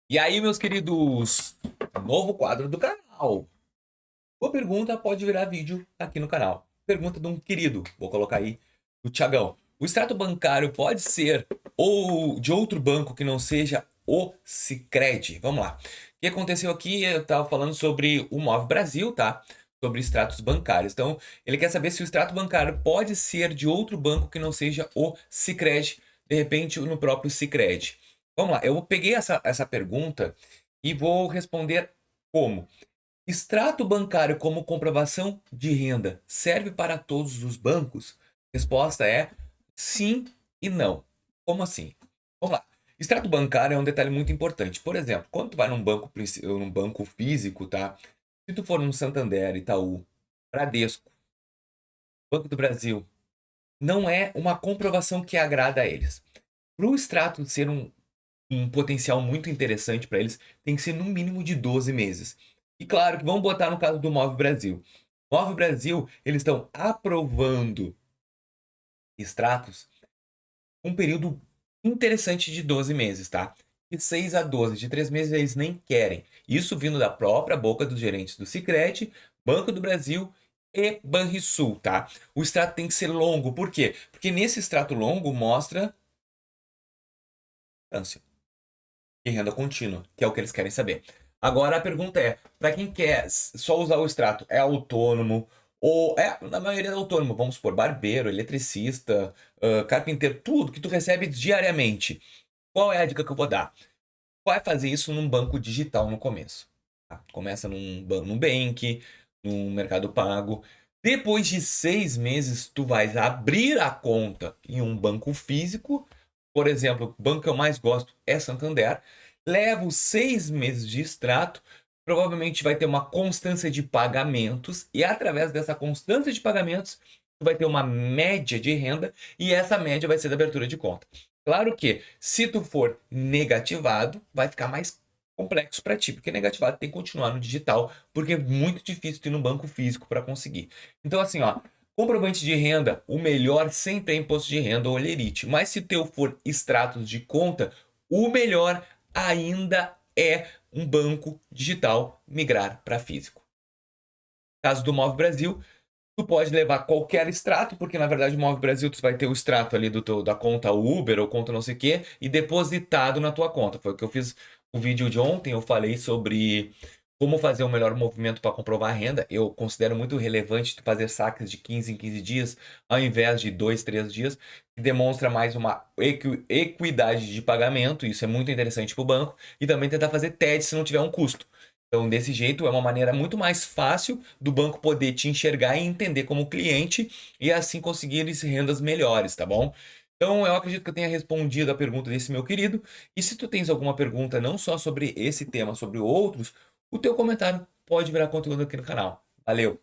E aí, meus queridos, novo quadro do canal. Boa pergunta pode virar vídeo aqui no canal. Pergunta de um querido, vou colocar aí, do Thiagão. O extrato bancário pode ser ou de outro banco que não seja o Sicredi? Vamos lá. O que aconteceu aqui? Eu estava falando sobre o Move Brasil, tá? Sobre extratos bancários. Então, ele quer saber se o extrato bancário pode ser de outro banco que não seja o Sicredi, de repente no próprio Sicredi. Vamos lá, eu peguei essa pergunta e vou responder como? Extrato bancário como comprovação de renda serve para todos os bancos? Resposta é sim e não. Como assim? Vamos lá. Extrato bancário é um detalhe muito importante. Por exemplo, quando tu vai num banco físico, tá? Se tu for num Santander, Itaú, Bradesco, Banco do Brasil, não é uma comprovação que agrada a eles. Para o extrato ser um potencial muito interessante para eles, tem que ser no mínimo de 12 meses. E claro que vamos botar no caso do Move Brasil. Move Brasil, eles estão aprovando extratos um período interessante de 12 meses, tá? De 6 a 12, de 3 meses eles nem querem. Isso vindo da própria boca dos gerentes do Sicredi, Banco do Brasil e Banrisul, tá? O extrato tem que ser longo, por quê? Porque nesse extrato longo mostra ânsia e renda contínua, que é o que eles querem saber. Agora a pergunta é, para quem quer só usar o extrato, é autônomo ou na maioria é autônomo, vamos supor, barbeiro, eletricista, carpinteiro, tudo que tu recebe diariamente. Qual é a dica que eu vou dar? Vai fazer isso num banco digital no começo. Tá? Começa num Nubank, num Mercado Pago. Depois de 6 meses, tu vais abrir a conta em um banco físico. Por exemplo, o banco que eu mais gosto é Santander. Leva os 6 meses de extrato. Provavelmente vai ter uma constância de pagamentos. E através dessa constância de pagamentos, tu vai ter uma média de renda. E essa média vai ser da abertura de conta. Claro que, se tu for negativado, vai ficar mais complexo para ti, porque negativado tem que continuar no digital, porque é muito difícil ter no banco físico para conseguir. Então, assim, ó, comprovante de renda, o melhor sempre é imposto de renda ou Olerite, mas se teu for extratos de conta, o melhor ainda é um banco digital migrar para físico. Caso do Move Brasil, tu pode levar qualquer extrato, porque na verdade o Move Brasil tu vai ter o extrato ali da conta Uber ou conta não sei o quê e depositado na tua conta. Foi o que eu fiz o vídeo de ontem, eu falei sobre como fazer o melhor movimento para comprovar a renda. Eu considero muito relevante tu fazer saques de 15 em 15 dias, ao invés de 2, 3 dias, que demonstra mais uma equidade de pagamento, isso é muito interessante para o banco, e também tentar fazer TED se não tiver um custo. Então, desse jeito, é uma maneira muito mais fácil do banco poder te enxergar e entender como cliente e assim conseguir rendas melhores, tá bom? Então, eu acredito que eu tenha respondido a pergunta desse meu querido. E se tu tens alguma pergunta não só sobre esse tema, sobre outros, o teu comentário pode virar conteúdo aqui no canal. Valeu!